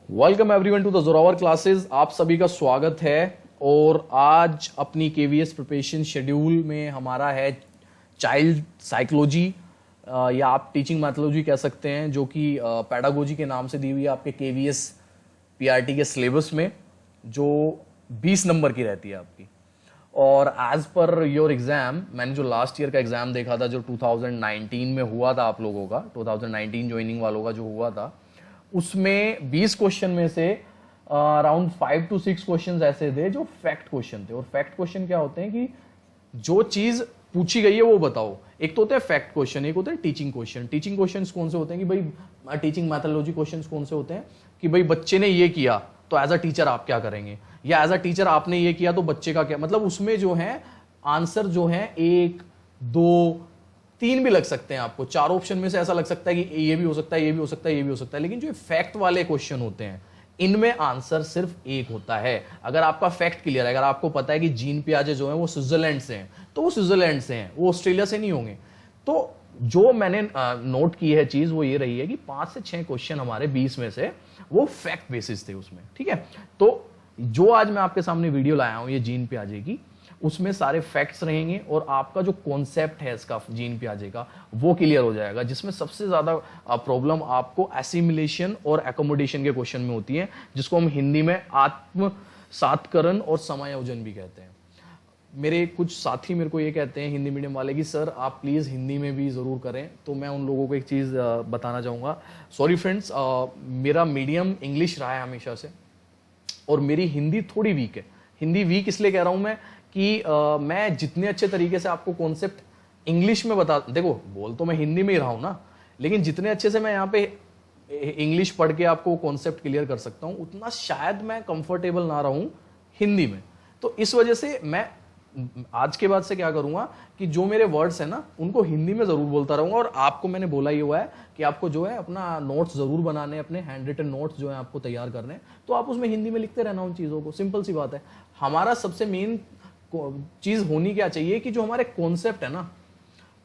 Welcome everyone to the Zorawar classes. आप सभी का स्वागत है। और आज अपनी केवीएस प्रिपरेशन शेड्यूल में हमारा है चाइल्ड साइकोलॉजी या आप टीचिंग मैथोलॉजी कह सकते हैं, जो कि पैडागोजी के नाम से दी हुई है आपके केवीएस पीआरटी के सिलेबस में, जो 20 नंबर की रहती है आपकी। और एज पर योर एग्जाम, मैंने जो लास्ट ईयर का एग्जाम देखा था जो 2019 में हुआ था आप लोगों का, 2019 ज्वाइनिंग वालों का जो हुआ था, उसमें 20 क्वेश्चन में से अराउंड 5 to 6 क्वेश्चन ऐसे थे जो फैक्ट क्वेश्चन थे। और फैक्ट क्वेश्चन क्या होते हैं कि जो चीज पूछी गई है वो बताओ। एक तो होते हैं फैक्ट क्वेश्चन, एक होते हैं टीचिंग क्वेश्चन। टीचिंग क्वेश्चंस कौन से होते हैं कि भाई टीचिंग मैथोलॉजी क्वेश्चंस कौन से होते हैं कि भाई बच्चे ने ये किया तो एज अ टीचर आप क्या करेंगे, या एज अ टीचर आपने ये किया तो बच्चे का क्या, मतलब उसमें जो है आंसर जो है 1, 2, 3 भी लग सकते हैं आपको। 4 ऑप्शन में से ऐसा लग सकता है कि ये भी हो सकता है, ये भी हो सकता है, ये भी हो सकता है। लेकिन जो फैक्ट वाले क्वेश्चन होते हैं इनमें आंसर सिर्फ एक होता है। अगर आपका फैक्ट क्लियर है, अगर आपको पता है कि जीन पियाजे जो है वो स्विट्जरलैंड से हैं, तो वो स्विट्जरलैंड से हैं, वो ऑस्ट्रेलिया से नहीं होंगे। तो जो मैंने नोट की है चीज वो ये रही है कि 5 से 6 क्वेश्चन हमारे 20 में से वो फैक्ट बेसिस थे उसमें। ठीक है, तो जो आज मैं आपके सामने वीडियो लाया हूं ये जीन पियाजे की, उसमें सारे फैक्ट्स रहेंगे और आपका जो कॉन्सेप्ट है इसका जीन पियाजे का वो क्लियर हो जाएगा। जिसमें सबसे ज्यादा प्रॉब्लम आपको एसिमिलेशन और एकोमोडेशन के क्वेश्चन में होती है, जिसको हम हिंदी में आत्मसात्करण और समायोजन भी कहते हैं। मेरे कुछ साथी मेरे को ये कहते हैं हिंदी मीडियम वाले कि सर आप प्लीज़ हिंदी में भी ज़रूर करें। तो मैं उन लोगों को एक चीज़ बताना चाहूँगा। सॉरी फ्रेंड्स, मेरा मीडियम इंग्लिश रहा है हमेशा से और मेरी हिंदी थोड़ी वीक है। हिंदी वीक इसलिए कह रहा हूँ मैं कि मैं जितने अच्छे तरीके से आपको कॉन्सेप्ट इंग्लिश में बता, देखो बोल तो मैं हिंदी में ही रहा हूँ ना, लेकिन जितने अच्छे से मैं यहाँ पे इंग्लिश पढ़ के आपको कॉन्सेप्ट क्लियर कर सकता हूँ, उतना शायद मैं कंफर्टेबल ना रहूँ हिंदी में। तो इस वजह से मैं आज के बाद से क्या करूंगा कि जो मेरे वर्ड्स है ना उनको हिंदी में जरूर बोलता रहूंगा। और आपको मैंने बोला ही हुआ है कि आपको जो है अपना नोट्स जरूर बनाने, अपने हैंड रिटन नोट्स जो है आपको तैयार करने, तो आप उसमें हिंदी में लिखते रहना उन चीजों को। सिंपल सी बात है। हमारा सबसे मेन चीज होनी क्या चाहिए कि जो हमारे कॉन्सेप्ट है ना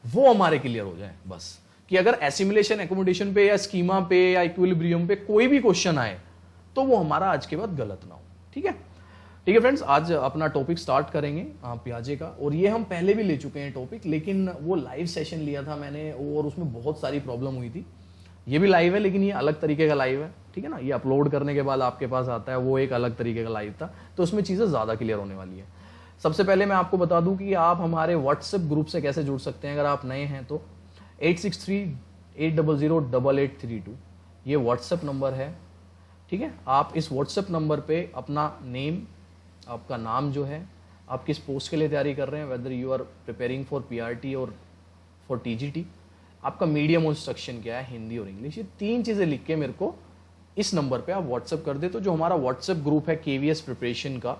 वो हमारे क्लियर हो जाए बस। कि अगर एसिमिलेशन, एकोमोडेशन पे या स्कीमा पे या इक्विलिब्रियम पे कोई भी क्वेश्चन आए तो वो हमारा आज के बाद गलत ना हो। ठीक है, ठीक है फ्रेंड्स, आज अपना टॉपिक स्टार्ट करेंगे पियाजे का। और ये हम पहले भी ले चुके हैं टॉपिक, लेकिन वो लाइव सेशन लिया था मैंने और उसमें बहुत सारी प्रॉब्लम हुई थी। ये भी लाइव है लेकिन ये अलग तरीके का लाइव है। ठीक है ना, ये अपलोड करने के बाद आपके पास आता है, वो एक अलग तरीके का लाइव था, तो उसमें चीज़ें ज़्यादा क्लियर होने वाली है। सबसे पहले मैं आपको बता दूं कि आप हमारे व्हाट्सएप ग्रुप से कैसे जुड़ सकते हैं। अगर आप नए हैं तो 8638008832 ये व्हाट्सएप नंबर है। ठीक है, आप इस व्हाट्सएप नंबर पे अपना नेम, आपका नाम जो है, आप किस पोस्ट के लिए तैयारी कर रहे हैं, whether you are preparing for PRT और फॉर टीजीटी, आपका मीडियम और इंस्ट्रक्शन क्या है, हिंदी और इंग्लिश, ये 3 चीज़ें लिख के मेरे को इस नंबर पे आप व्हाट्सएप कर दे। तो जो हमारा व्हाट्सएप ग्रुप है केवीएस प्रिपरेशन का,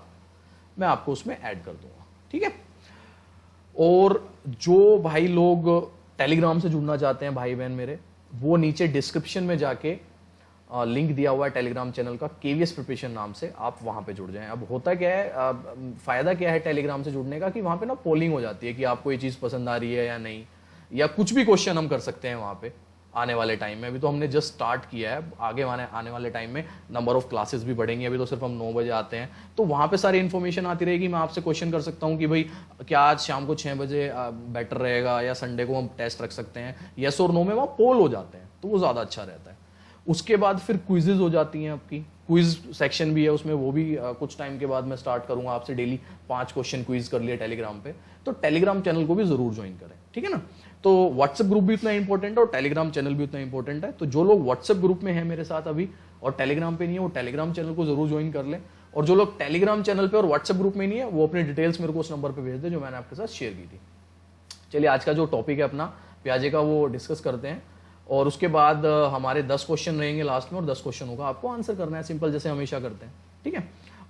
मैं आपको उसमें ऐड कर दूंगा। ठीक है, और जो भाई लोग टेलीग्राम से जुड़ना चाहते हैं, भाई बहन मेरे, वो नीचे डिस्क्रिप्शन में जाके लिंक दिया हुआ है टेलीग्राम चैनल का केवीएस प्रिपरेशन नाम से, आप वहां पे जुड़ जाएं। अब होता क्या है, फायदा क्या है टेलीग्राम से जुड़ने का कि वहां पे ना पोलिंग हो जाती है कि आपको ये चीज पसंद आ रही है या नहीं, या कुछ भी क्वेश्चन हम कर सकते हैं वहां पे आने वाले टाइम में। अभी तो हमने जस्ट स्टार्ट किया है, आगे आने वाले टाइम में नंबर ऑफ क्लासेस भी बढ़ेंगी। अभी तो सिर्फ हम 9 बजे आते हैं, तो वहां पे सारी इन्फॉर्मेशन आती रहेगी। मैं आपसे क्वेश्चन कर सकता हूँ कि भाई क्या आज शाम को 6 बजे बेटर रहेगा, या संडे को हम टेस्ट रख सकते हैं। यस और नो में वहाँ पोल हो जाते हैं, तो वो ज़्यादा अच्छा रहता है। उसके बाद फिर क्विजेज हो जाती हैं आपकी, क्विज सेक्शन भी है उसमें, वो भी कुछ टाइम के बाद मैं स्टार्ट करूंगा आपसे डेली 5 क्वेश्चन क्विज कर लिए टेलीग्राम पे। तो टेलीग्राम चैनल को भी जरूर ज्वाइन करें। ठीक है ना, तो व्हाट्सएप ग्रुप भी उतना इंपॉर्टेंट है और टेलीग्राम चैनल भी उतना इंपॉर्टेंट है। तो जो लोग व्हाट्सएप ग्रुप में हैं मेरे साथ अभी और टेलीग्राम पे नहीं है, वो टेलीग्राम चैनल को जरूर ज्वाइन कर लें। और जो लोग टेलीग्राम चैनल पे और व्हाट्सएप ग्रुप में नहीं है, वो अपने डिटेल्स मेरे को उस नंबर पर भेज दे जो मैंने आपके साथ शेयर की थी। चलिए, आज का जो टॉपिक है अपना प्याजे का वो डिस्कस करते हैं। और उसके बाद हमारे 10 क्वेश्चन रहेंगे लास्ट में, और 10 क्वेश्चन होगा, आपको आंसर करना है, सिंपल जैसे हमेशा करते हैं। ठीक है,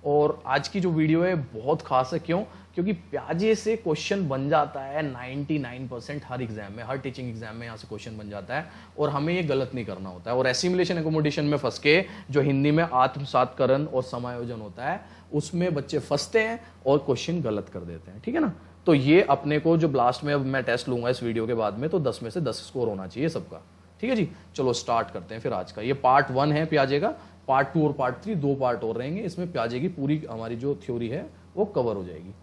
और आज की जो वीडियो है बहुत खास है। क्यों? क्योंकि प्याजे से क्वेश्चन बन जाता है 99% हर एग्जाम में, हर टीचिंग एग्जाम में यहाँ से क्वेश्चन बन जाता है, और हमें ये गलत नहीं करना होता है। और एसिमिलेशन एकोमोडेशन में फंस के, जो हिंदी में आत्मसात्करण और समायोजन होता है, उसमें बच्चे फंसते हैं और क्वेश्चन गलत कर देते हैं। ठीक है ना, तो ये अपने को जो लास्ट में अब मैं टेस्ट लूंगा इस वीडियो के बाद में, तो 10 में से 10 स्कोर होना चाहिए सबका। ठीक है जी, चलो स्टार्ट करते हैं फिर आज का। ये पार्ट 1 है प्याजे का, पार्ट 2 और पार्ट 3 2 पार्ट और रहेंगे, इसमें पियाजे की पूरी हमारी जो थ्योरी है वो कवर हो जाएगी।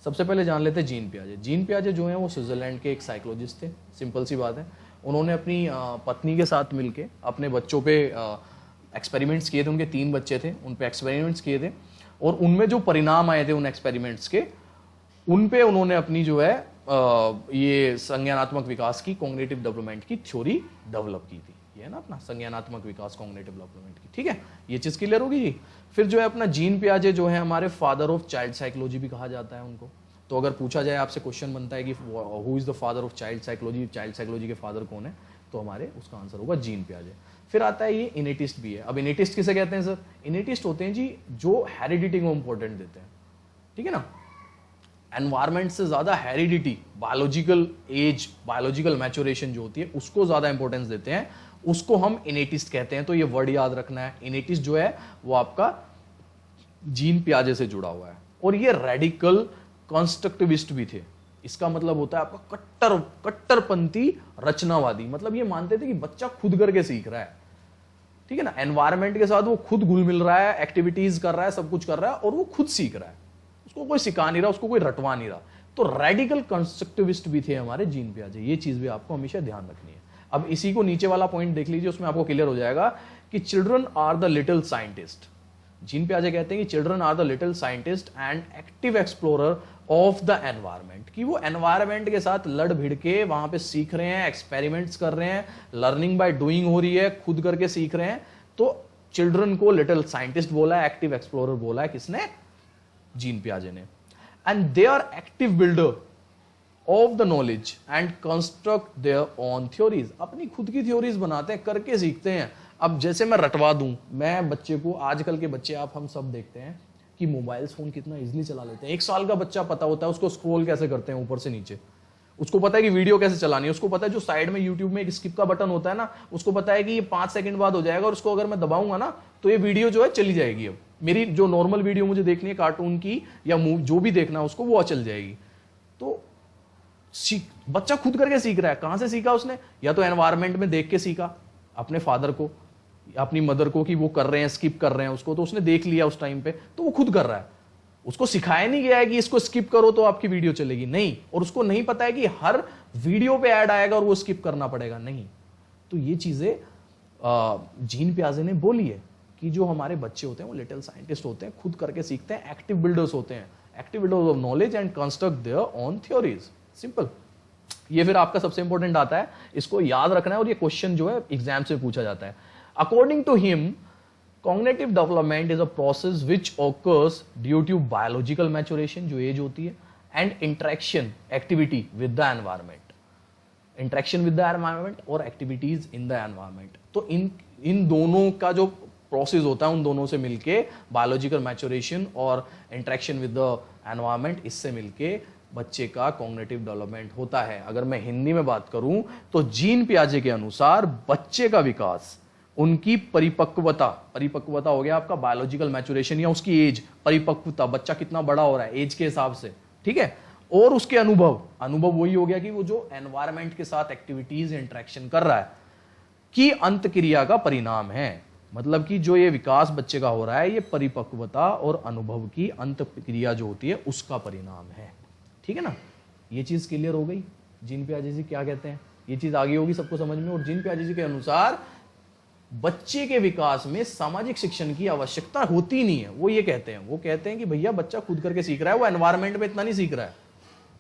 सबसे पहले जान लेते हैं जीन पियाजे। जीन पियाजे जो हैं वो स्विट्जरलैंड के एक साइकोलॉजिस्ट थे, सिंपल सी बात है। उन्होंने अपनी पत्नी के साथ मिलके अपने बच्चों पे एक्सपेरिमेंट्स किए थे, उनके 3 बच्चे थे, उन पे एक्सपेरिमेंट्स किए थे और उनमें जो परिणाम आए थे उन एक्सपेरिमेंट्स के, उन पे उन्होंने अपनी जो है ये संज्ञानात्मक विकास की, कॉग्निटिव डेवलपमेंट की थ्योरी डेवलप की थी। ये है ना अपना संज्ञानात्मक विकास, कॉग्निटिव डेवलपमेंट की, ठीक है, ये चीज क्लियर होगी जी। फिर जो है अपना जीन पियाजे जो है हमारे फादर ऑफ चाइल्ड साइकोलॉजी भी कहा जाता है उनको। तो अगर पूछा जाए आपसे, क्वेश्चन बनता है कि who is the father of child psychology के फादर कौन है, तो हमारे उसका आंसर होगा जीन पियाजे। फिर आता है ये इनेटिस्ट भी है। अब इनेटिस्ट किसे कहते हैं सर? इनेटिस्ट होते हैं जी जो हेरिडिटी को इंपॉर्टेंट देते हैं, ठीक है ना। एनवायरमेंट से ज्यादा heredity, biological age, biological maturation जो होती है उसको ज्यादा इंपॉर्टेंस देते हैं, उसको हम इनेटिस्ट कहते हैं। तो ये वर्ड याद रखना है, इनेटिस्ट जो है वो आपका जीन पियाजे से जुड़ा हुआ है। और ये रेडिकल कंस्ट्रक्टिविस्ट भी थे। इसका मतलब होता है आपका कट्टरपंथी रचनावादी। मतलब ये मानते थे कि बच्चा खुद करके सीख रहा है, ठीक है ना, एनवायरमेंट के साथ वो खुद घुल मिल रहा है, एक्टिविटीज कर रहा है, सब कुछ कर रहा है और वो खुद सीख रहा है, उसको कोई सिखा नहीं रहा, उसको कोई रटवा नहीं रहा। तो रेडिकल कंस्ट्रक्टिविस्ट भी थे हमारे जीन पियाजे। ये चीज भी आपको हमेशा ध्यान रखनी है। अब इसी को नीचे वाला पॉइंट देख लीजिए, उसमें आपको क्लियर हो जाएगा कि children are the little scientist. Jean पियाजे कहते हैं कि children are the little scientist and active explorer of the environment, कि वो एनवायरमेंट के साथ लड़ भिड़ के वहां पे सीख रहे हैं, एक्सपेरिमेंट्स कर रहे हैं, लर्निंग बाय डूइंग हो रही है, खुद करके सीख रहे हैं। तो चिल्ड्रन को लिटिल साइंटिस्ट बोला है, एक्टिव एक्सप्लोरर बोला है, किसने? जीन पियाजे ने। And they are active builder of the knowledge and construct their own theories. अपनी खुद की थ्योरीज बनाते हैं, करके सीखते हैं। अब जैसे मैं रटवा दूं, मैं बच्चे को, आजकल के बच्चे आप हम सब देखते हैं कि मोबाइल फोन कितना इजीली चला लेते हैं। 1 साल का बच्चा पता होता है उसको स्क्रॉल कैसे करते हैं ऊपर से नीचे, उसको पता है कि वीडियो कैसे चलानी है, उसको पता है जो साइड में यूट्यूब में एक स्किप का बटन होता है ना, उसको पता है कि ये 5 सेकंड बाद हो जाएगा और उसको अगर मैं दबाऊंगा ना तो ये वीडियो जो है चली जाएगी। अब मेरी जो नॉर्मल वीडियो मुझे देखनी है कार्टून की या जो भी देखना है उसको, वो चल जाएगी। तो बच्चा खुद करके सीख रहा है। कहां से सीखा उसने? या तो एनवायरमेंट में देख के सीखा, अपने फादर को, अपनी मदर को कि वो कर रहे हैं, स्किप कर रहे हैं उसको, तो उसने देख लिया उस टाइम पे, तो वो खुद कर रहा है। उसको सिखाया नहीं गया है कि इसको स्किप करो तो आपकी वीडियो चलेगी, नहीं। और उसको नहीं पता है कि हर वीडियो पे ऐड आएगा और वो स्किप करना पड़ेगा, नहीं। तो ये चीजें जीन पियाजे ने बोली है कि जो हमारे बच्चे होते हैं वो लिटिल साइंटिस्ट होते हैं, खुद करके सीखते हैं, एक्टिव बिल्डर्स होते हैं, active builders of knowledge and construct their own theories. Simple. ये फिर आपका सबसे इंपॉर्टेंट आता है, इसको याद रखना है और ये क्वेश्चन जो है एग्जाम से पूछा जाता है। According to him, cognitive development is a process which occurs due to biological maturation, जो एज होती है, and interaction activity with the environment, interaction with the environment और activities in the environment। तो इन दोनों का जो प्रोसेस होता है, उन दोनों से मिलके बायोलॉजिकल मैच्योरेशन और इंटरेक्शन विद द एनवायरमेंट, इससे मिलके बच्चे का कॉग्निटिव डेवलपमेंट होता है। अगर मैं हिंदी में बात करूं तो जीन पियाजे के अनुसार बच्चे का विकास, उनकी परिपक्वता हो गया आपका बायोलॉजिकल मैच्योरेशन या उसकी एज, परिपक्वता, बच्चा कितना बड़ा हो रहा है एज के हिसाब से, ठीक है, और उसके अनुभव वही हो गया कि वो जो एनवायरमेंट के साथ एक्टिविटीज इंटरेक्शन कर रहा है की अंत क्रिया का परिणाम है। मतलब कि जो ये विकास बच्चे का हो रहा है, ये परिपक्वता और अनुभव की अंत क्रिया जो होती है उसका परिणाम है, ठीक है ना। ये चीज क्लियर हो गई। जीन पियाजे जी क्या कहते हैं, ये चीज आगे होगी सबको समझ में। और जीन पियाजे जी के अनुसार बच्चे के विकास में सामाजिक शिक्षण की आवश्यकता होती नहीं है। वो ये कहते हैं कि भैया बच्चा खुद करके सीख रहा है, वो एनवायरमेंट में इतना नहीं सीख रहा है,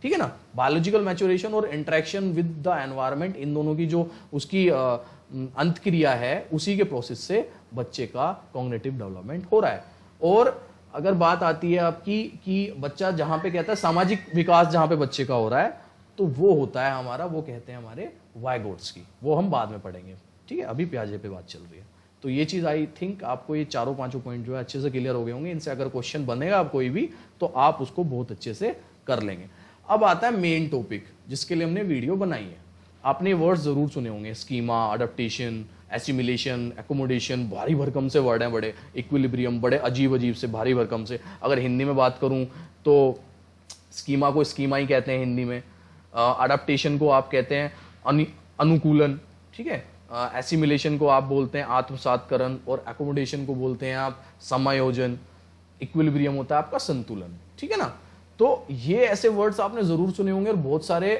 ठीक है ना। बायोलॉजिकल मैच्योरेशन और इंटरेक्शन विद द एनवायरमेंट, इन दोनों की जो उसकी अंत क्रिया है, उसी के प्रोसेस से बच्चे का कॉग्निटिव डेवलपमेंट हो रहा है। और अगर बात आती है आपकी कि बच्चा जहां पे कहता है सामाजिक विकास जहां पे बच्चे का हो रहा है, तो वो होता है हमारा, वो कहते हैं हमारे वाइगोट्स की, वो हम बाद में पढ़ेंगे, ठीक है। अभी पियाजे पे बात चल रही है। तो ये चीज आई थिंक आपको ये चारों पांचों पॉइंट जो है अच्छे से क्लियर हो गए होंगे। इनसे अगर क्वेश्चन बनेगा आप कोई भी, तो आप उसको बहुत अच्छे से कर लेंगे। अब आता है मेन टॉपिक जिसके लिए हमने वीडियो बनाई है। आपने वर्ड्स जरूर सुने होंगे, स्कीमा, अडेप्टेशन, एसिमिलेशन, एकोमोडेशन, भारी भरकम से वर्ड हैं बड़े, इक्विलिब्रियम, बड़े अजीब अजीब से, भारी भरकम से। अगर हिंदी में बात करूं तो स्कीमा को स्कीमा ही कहते हैं हिंदी में, अडेप्टेशन को आप कहते हैं अनुकूलन, ठीक है, एसिमिलेशन को आप बोलते हैं आत्मसातकरण, और एकोमोडेशन को बोलते हैं आप समायोजन। इक्विलिब्रियम होता है आपका संतुलन, ठीक है ना। तो ये ऐसे वर्ड्स आपने जरूर सुने होंगे और बहुत सारे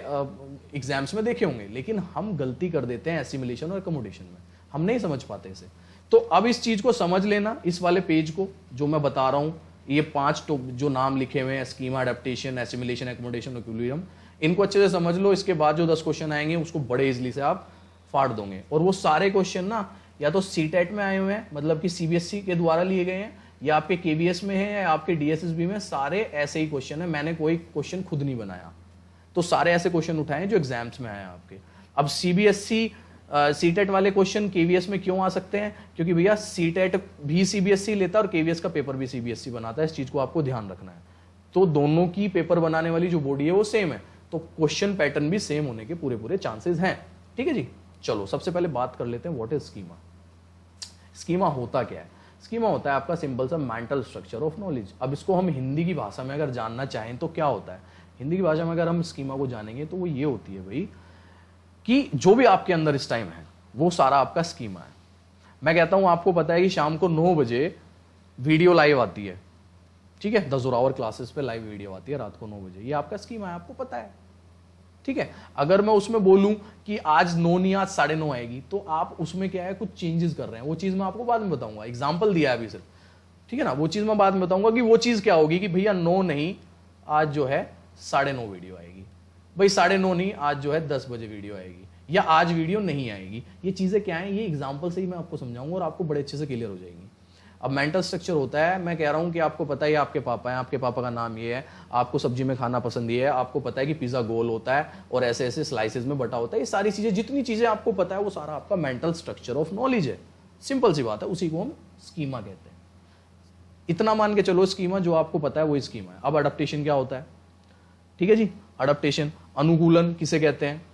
एग्जाम्स में देखे होंगे, लेकिन हम गलती कर देते हैं एसिमिलेशन और एकोमोडेशन में, हम नहीं समझ पाते इसे। तो अब इस चीज को समझ लेना, इस वाले पेज को जो मैं बता रहा हूं, ये 5 जो नाम लिखे हुए हैं, schema, adaptation, assimilation, accommodation, equilibrium, इनको अच्छे से समझ लो। इसके बाद जो 10 क्वेश्चन आएंगे उसको बड़े इजली से आप फाड़ दोगे। और वो सारे क्वेश्चन ना या तो सीटेट में आए हुए हैं, मतलब कि सीबीएसई के द्वारा लिए गए हैं, या आपके केवीएस में है, या आपके डीएसएसबी में, सारे ऐसे ही क्वेश्चन है। मैंने कोई क्वेश्चन खुद नहीं बनाया, तो सारे ऐसे क्वेश्चन उठाए जो एग्जाम्स में आए हैं आपके। अब सीबीएसई सीटेट वाले क्वेश्चन केवीएस में क्यों आ सकते हैं? क्योंकि भैया सीटेट भी सीबीएसई लेता है और केवीएस का पेपर भी सीबीएसई बनाता है, इस चीज को आपको ध्यान रखना है। तो दोनों की पेपर बनाने वाली जो बॉडी है वो सेम है, तो क्वेश्चन पैटर्न भी सेम होने के पूरे पूरे चांसेस हैं, ठीक है जी। चलो सबसे पहले बात कर लेते हैं व्हाट इज स्कीमा। स्कीमा होता क्या है? स्कीमा होता है आपका सिंपल सा मेंटल स्ट्रक्चर ऑफ नॉलेज। अब इसको हम हिंदी की भाषा में अगर जानना चाहें तो क्या होता है, हिंदी की भाषा में अगर हम स्कीमा को जानेंगे तो वो ये होती है भाई कि जो भी आपके अंदर इस टाइम है वो सारा आपका स्कीमा है। मैं कहता हूं आपको पता है कि शाम को 9 बजे वीडियो लाइव आती है, ठीक है, द जोरावर क्लासेस पे लाइव वीडियो आती है रात को 9 बजे, ये आपका स्कीमा है, आपको पता है, ठीक है। अगर मैं उसमें बोलूं कि आज 9 नहीं आज 9:30 आएगी, तो आप उसमें क्या है कुछ चेंजेस कर रहे हैं, वो चीज मैं आपको बाद में बताऊंगा, एग्जाम्पल दिया है अभी सिर्फ, ठीक है ना। वो चीज मैं बाद में बताऊंगा कि वो चीज क्या होगी कि भैया 9 नहीं आज जो है 9:30 वीडियो आएगी, भाई 9:30 नहीं आज जो है 10 बजे वीडियो आएगी, या आज वीडियो नहीं आएगी। ये चीजें क्या है, ये एग्जाम्पल से ही मैं आपको समझाऊंगा और आपको बड़े अच्छे से क्लियर हो जाएगी। अब मेंटल स्ट्रक्चर होता है, मैं कह रहा हूं कि आपको पता है आपके पापा हैं, आपके पापा का नाम ये है, आपको सब्जी में खाना पसंद ये है, आपको पता है कि पिज्जा गोल होता है और ऐसे ऐसे स्लाइसेस में बटा होता है, ये सारी चीजें, जितनी चीजें आपको पता है वो सारा आपका मेंटल स्ट्रक्चर ऑफ नॉलेज है। सिंपल सी बात है, उसी को हम स्कीमा कहते हैं। इतना मान के चलो स्कीमा जो आपको पता है वो स्कीमा है। अब अडेप्टेशन क्या होता है, ठीक है जी। अडेप्टेशन, अनुकूलन किसे कहते हैं?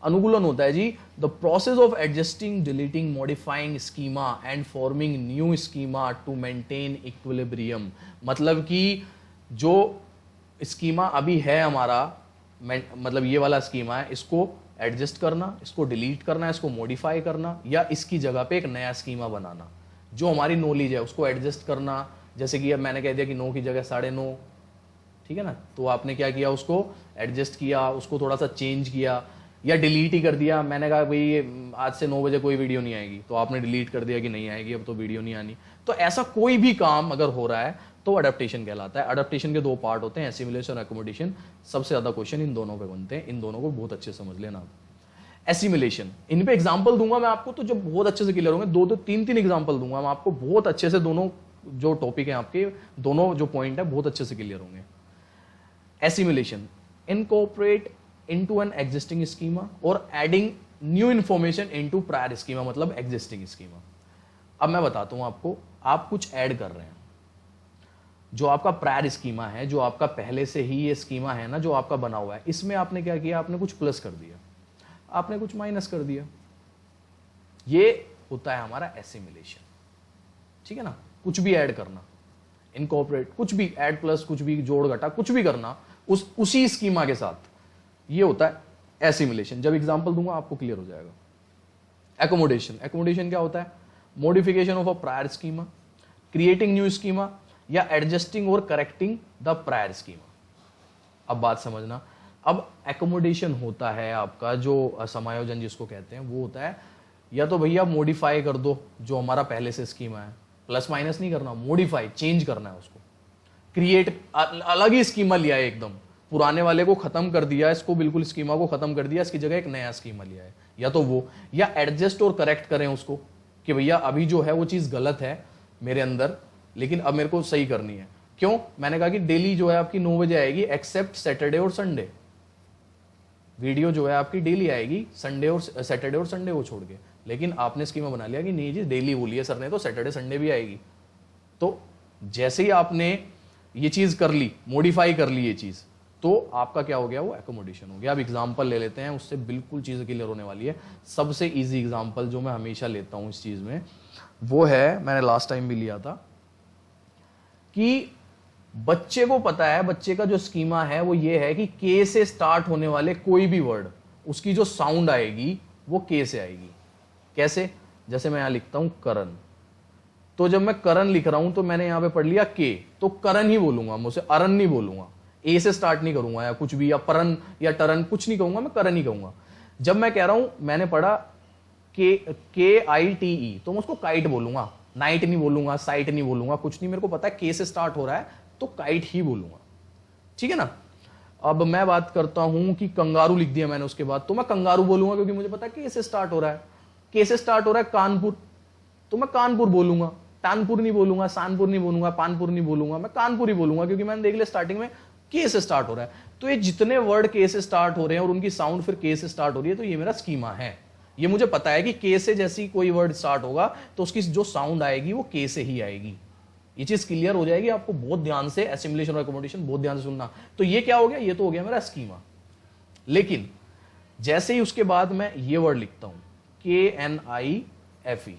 अनुकूलन होता है जी the process of adjusting, deleting, modifying schema and forming new schema to maintain equilibrium. मतलब कि जो स्कीमा अभी है हमारा, मतलब ये वाला स्कीमा है, इसको एडजस्ट करना, इसको डिलीट करना, इसको मॉडिफाई करना, या इसकी जगह पे एक नया स्कीमा बनाना। जो हमारी नॉलेज है उसको एडजस्ट करना, जैसे कि अब मैंने कह दिया कि 9 की जगह 9:30, ठीक है ना, तो आपने क्या किया, उसको एडजस्ट किया, उसको थोड़ा सा चेंज किया, या डिलीट ही कर दिया। मैंने कहा भाई आज से 9 बजे कोई वीडियो नहीं आएगी, तो आपने डिलीट कर दिया कि नहीं आएगी, अब तो वीडियो नहीं आनी। तो ऐसा कोई भी काम अगर हो रहा है तो अडेप्टेशन कहलाता है। अडेप्टेशन के 2 पार्ट होते हैं, एसिमिलेशन और एकोमोडेशन। सबसे ज्यादा क्वेश्चन इन दोनों पे बनते हैं, इन दोनों को बहुत अच्छे से समझ लेना आप। एसिमिलेशन, इन पे एग्जाम्पल दूंगा मैं आपको, तो जब बहुत अच्छे से क्लियर होंगे, 2 3 एग्जाम्पल दूंगा मैं आपको बहुत अच्छे से, दोनों जो टॉपिक है आपके, दोनों जो पॉइंट है बहुत अच्छे से क्लियर होंगे। Assimilation, incorporate into an existing schema or adding new information into prior schema, मतलब existing schema। अब मैं बताता हूं आपको, आप कुछ ऐड कर रहे हैं, जो आपका प्रायर स्कीमा है, जो आपका पहले से ही ये स्कीमा है ना जो आपका बना हुआ है, इसमें आपने क्या किया, आपने कुछ प्लस कर दिया, आपने कुछ माइनस कर दिया। ये होता है हमारा एसिमिलेशन, ठीक है ना। कुछ भी ऐड करना, इनकॉर्पोरेट, कुछ भी ऐड प्लस, कुछ भी जोड़ घटा, कुछ भी करना उसी स्कीमा के साथ, ये होता है एसिमिलेशन। जब एग्जांपल दूंगा आपको क्लियर हो जाएगा। एकोमोडेशन, एकोमोडेशन क्या होता है, modification of a prior schema, creating new schema, या एडजस्टिंग और करेक्टिंग द प्रायर स्कीमा। अब बात समझना, अब एकोमोडेशन होता है आपका जो समायोजन जिसको कहते हैं, वो होता है या तो भैया मॉडिफाई कर दो जो हमारा पहले से स्कीमा है, प्लस माइनस नहीं करना, मॉडिफाई, चेंज करना है उसको। क्रिएट, अलग ही स्कीमा लिया है, एकदम पुराने वाले को खत्म कर दिया, इसको बिल्कुल स्कीमा को खत्म कर दिया, इसकी जगह एक नया स्कीमा लिया है, या तो वो, या एडजस्ट और करेक्ट करें उसको कि भैया अभी जो है वो चीज गलत है मेरे अंदर, लेकिन अब मेरे को सही करनी है। क्यों? मैंने कहा कि डेली जो है आपकी 9 बजे आएगी, एक्सेप्ट सैटरडे और संडे। वीडियो जो है आपकी डेली आएगी, संडे और सैटरडे और संडे को छोड़ के, लेकिन आपने स्कीमा बना लिया कि नहीं जी डेली बोली है सर ने, तो सैटरडे संडे भी आएगी। तो जैसे ही आपने ये चीज कर ली, मॉडिफाई कर ली ये चीज, तो आपका क्या हो गया, वो एकोमोडेशन हो गया। अब एग्जांपल ले लेते हैं, उससे बिल्कुल चीज़ क्लियर होने वाली है। सबसे इजी एग्जांपल जो मैं हमेशा लेता हूं इस चीज़ में, वो है, मैंने लास्ट टाइम भी लिया था, कि बच्चे को पता है, बच्चे का जो स्कीमा है वो ये है कि के से स्टार्ट होने वाले कोई भी वर्ड, उसकी जो साउंड आएगी वो के से आएगी। कैसे? जैसे मैं यहां लिखता हूं करण, तो जब मैं करण लिख रहा हूं तो मैंने यहां पे पढ़ लिया के, तो करण ही बोलूंगा, मुझसे अरन नहीं बोलूंगा, ए से स्टार्ट नहीं करूंगा या कुछ भी, या परन या टरन कुछ नहीं कहूंगा, मैं करण ही कहूंगा। जब मैं कह रहा हूं, मैंने पढ़ा के आई टी ई, तो मैं उसको काइट बोलूंगा, नाइट नहीं बोलूंगा, साइट नहीं बोलूंगा, कुछ नहीं, मेरे को पता है के से स्टार्ट हो रहा है तो काइट ही बोलूंगा। ठीक है ना? अब मैं बात करता हूं कि कंगारू लिख दिया मैंने उसके बाद, तो मैं कंगारू बोलूंगा क्योंकि मुझे पता है के से स्टार्ट हो रहा है। के से स्टार्ट हो रहा है कानपुर, तो मैं कानपुर बोलूंगा, तानपुर नहीं बोलूंगा, सानपुर नहीं बोलूंगा, पानपुर नहीं बोलूंगा, मैं कानपुर ही बोलूंगा क्योंकि मैंने देख लिया स्टार्टिंग में के से स्टार्ट हो रहा है। तो ये जितने वर्ड के से स्टार्ट हो रहे हैं और उनकी साउंड फिर के से स्टार्ट हो रही है, तो ये मेरा स्कीमा है। ये मुझे पता है कि के से जैसी कोई वर्ड स्टार्ट होगा तो उसकी जो साउंड आएगी वो के से ही आएगी। ये चीज क्लियर हो जाएगी आपको बहुत ध्यान से, एसिमुलेशन और एकोमोडेशन बहुत ध्यान से सुनना। तो ये क्या हो गया? ये तो हो गया मेरा स्कीमा। लेकिन जैसे ही उसके बाद मैं ये वर्ड लिखता हूं KNIFE,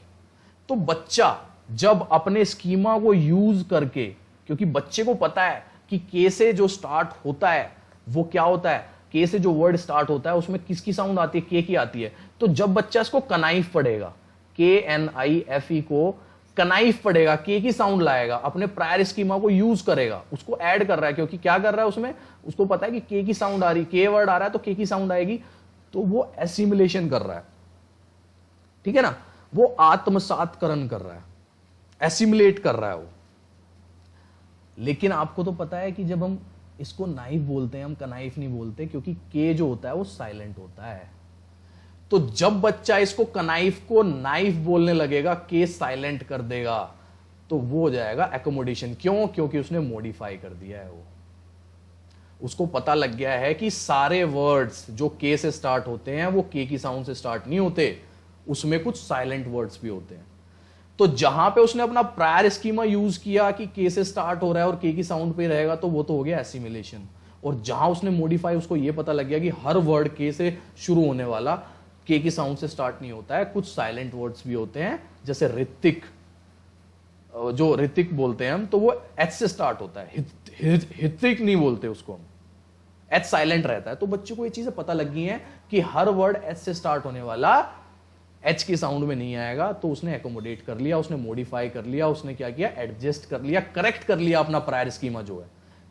तो बच्चा जब अपने स्कीमा को यूज करके, क्योंकि बच्चे को पता है कि के से जो स्टार्ट होता है वो क्या होता है, के से जो वर्ड स्टार्ट होता है उसमें किसकी साउंड आती है? के की आती है। तो जब बच्चा इसको कनाइफ पढ़ेगा, KNIFE को कनाइफ पढ़ेगा, के की साउंड लाएगा, अपने प्रायर स्कीमा को यूज करेगा, उसको ऐड कर रहा है, क्योंकि क्या कर रहा है उसमें, उसको पता है कि के की साउंड आ रही, के वर्ड आ रहा है तो के की साउंड आएगी, तो वो एसिमुलेशन कर रहा है। ठीक है ना? वो आत्मसातकरण कर रहा है, एसिमुलेट कर रहा है वो। लेकिन आपको तो पता है कि जब हम इसको नाइफ बोलते हैं, हम कनाइफ नहीं बोलते, क्योंकि के जो होता है वो साइलेंट होता है। तो जब बच्चा इसको कनाइफ को नाइफ बोलने लगेगा, के साइलेंट कर देगा, तो वो हो जाएगा एकोमोडेशन। क्यों? क्योंकि उसने मॉडिफाई कर दिया है। वो उसको पता लग गया है कि सारे वर्ड्स जो के से स्टार्ट होते हैं वो के की साउंड से स्टार्ट नहीं होते, उसमें कुछ साइलेंट वर्ड्स भी होते हैं। तो जहां पे उसने अपना प्रायर स्कीमा यूज किया कि के से स्टार्ट हो रहा है और के की साउंड पे रहेगा, तो वो तो हो गया एसिमुलेशन। और जहां उसने मॉडिफाई, उसको ये पता लग गया कि हर वर्ड के से शुरू होने वाला के की साउंड से स्टार्ट नहीं होता है, कुछ साइलेंट वर्ड्स भी होते हैं, जैसे ऋतिक, जो ऋतिक बोलते हैं हम, तो वो एच से स्टार्ट होता है, हितिक नहीं बोलते उसको हम, एच साइलेंट रहता है। तो बच्चों को ये चीजें पता लग गई हैं कि हर वर्ड एच से स्टार्ट होने वाला एच की साउंड में नहीं आएगा, तो उसने एकोमोडेट कर लिया, उसने मॉडिफाई कर लिया, उसने क्या किया, एडजस्ट कर लिया, करेक्ट कर लिया अपना प्रायर स्कीमा जो है।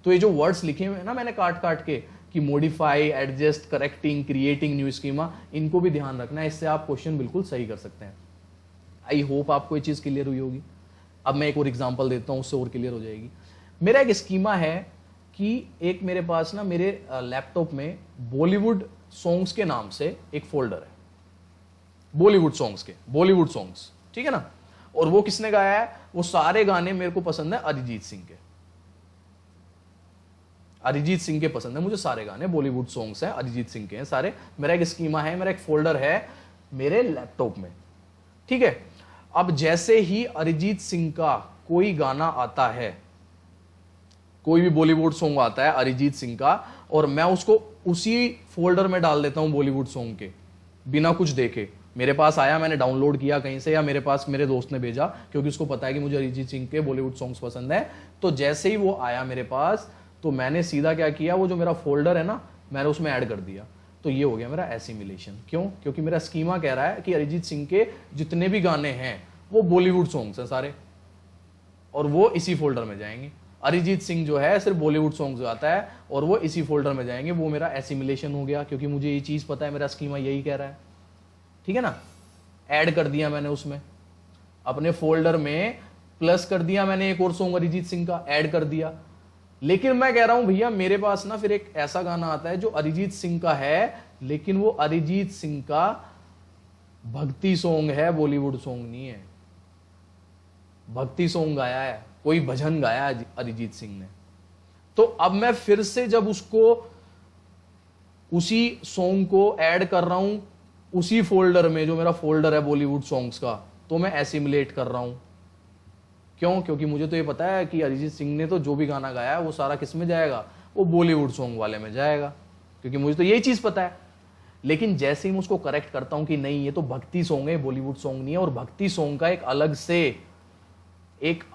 तो ये जो वर्ड्स लिखे हुए हैं ना मैंने काट काट के, कि modify, adjust, correcting, creating new schema, इनको भी ध्यान रखना है, इससे आप क्वेश्चन बिल्कुल सही कर सकते हैं। आई होप आपको ये चीज क्लियर हुई होगी। अब मैं एक और एग्जांपल देता हूं, उससे और क्लियर हो जाएगी। मेरा एक स्कीमा है कि एक मेरे पास ना, मेरे लैपटॉप में बॉलीवुड सॉन्ग्स के नाम से एक फोल्डर है, बॉलीवुड सॉन्ग्स के, बॉलीवुड सॉन्ग्स, ठीक है ना। और वो किसने गाया है? वो सारे गाने मेरे को पसंद है अरिजीत सिंह के, अरिजीत सिंह के पसंद है मुझे सारे गाने, बॉलीवुड सॉन्ग्स हैं, अरिजीत सिंह के हैं सारे। मेरा एक स्कीमा है, मेरा एक फोल्डर है मेरे लैपटॉप में, ठीक है। अब जैसे ही अरिजीत सिंह का कोई गाना आता है, कोई भी बॉलीवुड सॉन्ग आता है अरिजीत सिंह का, और मैं उसको उसी फोल्डर में डाल देता हूं बॉलीवुड सॉन्ग के, बिना कुछ देखे। मेरे पास आया, मैंने डाउनलोड किया कहीं से, या मेरे पास मेरे दोस्त ने भेजा, क्योंकि उसको पता है कि मुझे अरिजीत सिंह के बॉलीवुड सॉन्ग्स पसंद है। तो जैसे ही वो आया मेरे पास, तो मैंने सीधा क्या किया, वो जो मेरा फोल्डर है ना, मैंने उसमें ऐड कर दिया। तो ये हो गया मेरा एसिमुलेशन। क्यों? क्योंकि मेरा स्कीमा कह रहा है कि अरिजीत सिंह के जितने भी गाने हैं वो बॉलीवुड सॉन्ग्स हैं सारे, और वो इसी फोल्डर में जाएंगे। अरिजीत सिंह जो है सिर्फ बॉलीवुड सॉन्ग्स गाता है और वो इसी फोल्डर में जाएंगे। वो मेरा एसिमुलेशन हो गया, क्योंकि मुझे ये चीज पता है, मेरा स्कीमा यही कह रहा है, ठीक है ना। ऐड कर दिया मैंने उसमें, अपने फोल्डर में प्लस कर दिया मैंने, एक और सॉन्ग अरिजीत सिंह का ऐड कर दिया। लेकिन मैं कह रहा हूं भैया, मेरे पास ना फिर एक ऐसा गाना आता है जो अरिजीत सिंह का है, लेकिन वो अरिजीत सिंह का भक्ति सॉन्ग है, बॉलीवुड सॉन्ग नहीं है। भक्ति सॉन्ग गाया है, कोई भजन गाया है अरिजीत सिंह ने। तो अब मैं फिर से जब उसको, उसी सॉन्ग को ऐड कर रहा हूं उसी फोल्डर में, जो मेरा फोल्डर है बॉलीवुड सॉन्ग्स का, तो मैं एसिमुलेट कर रहा हूं। क्यों? क्योंकि मुझे तो ये पता है कि अरिजीत सिंह ने तो जो भी गाना गाया है वो सारा किस में जाएगा, वो बॉलीवुड सॉन्ग वाले में जाएगा, क्योंकि मुझे तो यही चीज पता है। लेकिन जैसे ही मैं उसको करेक्ट करता हूं कि नहीं, ये तो भक्ति सॉन्ग है, बॉलीवुड सॉन्ग नहीं है, और भक्ति सॉन्ग का एक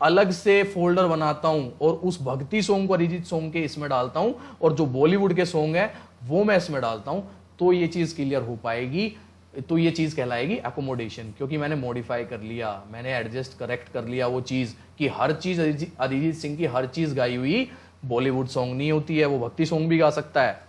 अलग से फोल्डर बनाता हूं, और उस भक्ति सॉन्ग को अरिजीत सॉन्ग के इसमें डालता हूं, और जो बॉलीवुड के सॉन्ग है वो मैं इसमें डालता हूं, तो ये चीज क्लियर हो पाएगी तो ये चीज कहलाएगी एकोमोडेशन, क्योंकि मैंने मॉडिफाई कर लिया, मैंने एडजस्ट करेक्ट कर लिया वो चीज कि हर चीज अरिजीत सिंह की हर चीज गाई हुई बॉलीवुड सॉन्ग नहीं होती है। वो भक्ति सॉन्ग भी गा सकता है,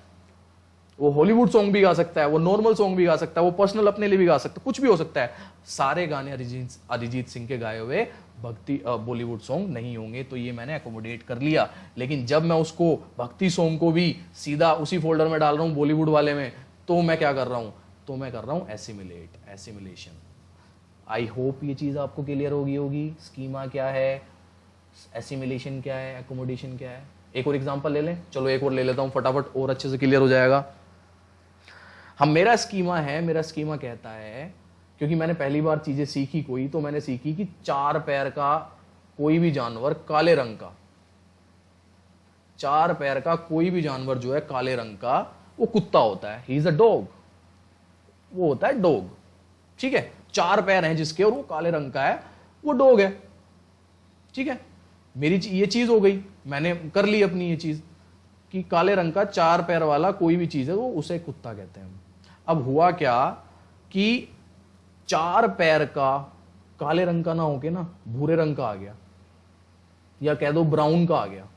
वो हॉलीवुड सॉन्ग भी गा सकता है, वो नॉर्मल सॉन्ग भी गा सकता है, वो पर्सनल अपने लिए भी गा सकता है, कुछ भी हो सकता है। सारे गाने अरिजीत सिंह के गाए हुए भक्ति बॉलीवुड सॉन्ग नहीं होंगे, तो ये मैंने एकोमोडेट कर लिया। लेकिन जब मैं उसको भक्ति सॉन्ग को भी सीधा उसी फोल्डर में डाल रहा हूँ बॉलीवुड वाले में, तो मैं क्या कर रहा हूँ, तो मैं कर रहा हूँ एसिमिलेशन। आई होप ये चीज आपको क्लियर होगी। स्कीमा क्या है, एसिमिलेशन क्या है, एकोमोडेशन क्या है। एक और एग्जांपल ले लें, चलो एक और ले लेता हूं फटाफट और अच्छे से क्लियर हो जाएगा। मेरा स्कीमा कहता है, क्योंकि मैंने पहली बार चीजें सीखी कोई, तो मैंने सीखी कि 4 पैर का कोई भी जानवर काले रंग का, 4 पैर का कोई भी जानवर जो है काले रंग का, वो कुत्ता होता है। ही इज अ डॉग, वो होता है डॉग। ठीक है, 4 पैर हैं जिसके और वो काले रंग का है, वो डॉग है। ठीक है, मेरी ये चीज हो गई, मैंने कर ली अपनी ये चीज कि काले रंग का 4 पैर वाला कोई भी चीज है वो उसे कुत्ता कहते हैं। अब हुआ क्या कि 4 पैर का काले रंग का ना होके ना भूरे रंग का आ गया, या कह दो ब्राउन का आ गया।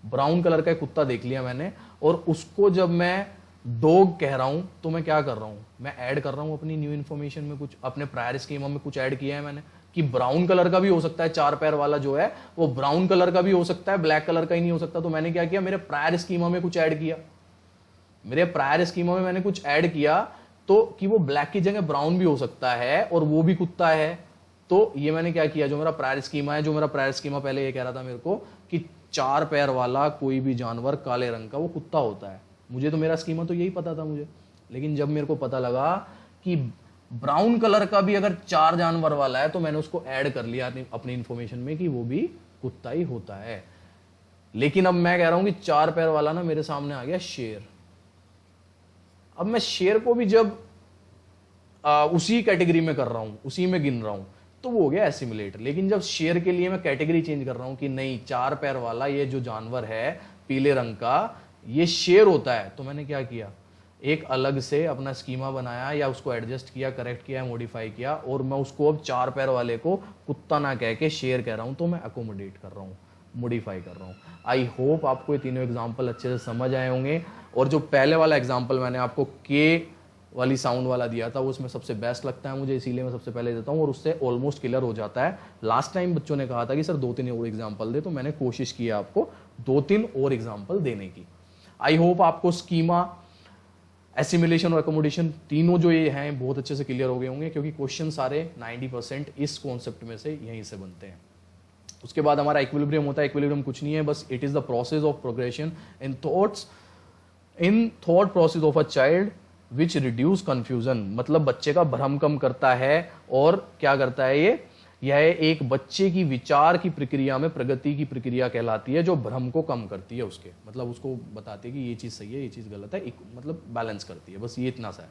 ब्राउन कलर का कुत्ता देख लिया मैंने, और उसको जब मैं डॉग कह रहा हूं तो मैं क्या कर रहा हूं, मैं ऐड कर रहा हूं अपनी न्यू इन्फॉर्मेशन में, कुछ अपने प्रायर स्कीमा में कुछ ऐड किया है मैंने कि ब्राउन कलर का भी हो सकता है, 4 पैर वाला जो है वो ब्राउन कलर का भी हो सकता है, ब्लैक कलर का ही नहीं हो सकता। तो मैंने क्या किया, मेरे प्रायर स्कीमा में कुछ ऐड किया, मेरे प्रायर स्कीमा में मैंने कुछ ऐड किया, तो कि वो ब्लैक की जगह ब्राउन भी हो सकता है और वो भी कुत्ता है। तो ये मैंने क्या किया, जो मेरा प्रायर स्कीमा है, जो मेरा प्रायर स्कीमा पहले ये कह रहा था मेरे को कि 4 पैर वाला कोई भी जानवर काले रंग का वो कुत्ता होता है, मुझे तो मेरा स्कीमा तो यही पता था मुझे। लेकिन जब मेरे को पता लगा कि ब्राउन कलर का भी अगर 4 जानवर वाला है, तो मैंने उसको ऐड कर लिया अपनी इंफॉर्मेशन में कि वो भी कुत्ता ही होता है। लेकिन अब मैं कह रहा हूं कि 4 पैर वाला ना मेरे सामने आ गया शेर। अब मैं शेर को भी जब उसी कैटेगरी में कर रहा हूं, उसी में गिन रहा हूं, तो वो हो गया एसिमिलेट। लेकिन जब शेर के लिए मैं कैटेगरी चेंज कर रहा हूं कि नहीं, 4 पैर वाला ये जो जानवर है पीले रंग का, ये शेर होता है, तो मैंने क्या किया, एक अलग से अपना स्कीमा बनाया, या उसको एडजस्ट किया, करेक्ट किया, मॉडिफाई किया, और मैं उसको अब 4 पैर वाले को कुत्ता ना कह के शेर कह रहा हूं, तो मैं अकोमोडेट कर रहा हूं, मॉडिफाई कर रहा हूं। आई होप आपको ये तीनों एग्जाम्पल अच्छे से समझ आए होंगे। और जो पहले वाला एग्जाम्पल मैंने आपको के वाली साउंड वाला दिया था, वो उसमें सबसे बेस्ट लगता है मुझे, इसीलिए मैं सबसे पहले देता हूँ, और उससे ऑलमोस्ट क्लियर हो जाता है। लास्ट टाइम बच्चों ने कहा था कि सर 2-3 और एग्जाम्पल दे, तो मैंने कोशिश की आपको 2-3 और एग्जाम्पल देने की। आई होप आपको स्कीमा, एसिमिलेशन और एकोमोडेशन तीनों जो ये हैं बहुत अच्छे से क्लियर हो गए होंगे, क्योंकि क्वेश्चन सारे 90% इस कॉन्सेप्ट में से यहीं से बनते हैं। उसके बाद हमारा इक्विलिब्रियम होता है। इक्विलिब्रियम कुछ नहीं है, बस it is the process of progression in thought process of a child which reduce confusion. मतलब बच्चे का भ्रम कम करता है, और क्या करता है यह एक बच्चे की विचार की प्रक्रिया में प्रगति की प्रक्रिया कहलाती है, जो भ्रम को कम करती है उसके, मतलब उसको बताती है कि ये चीज सही है, ये चीज गलत है, मतलब बैलेंस करती है। बस ये इतना सा है।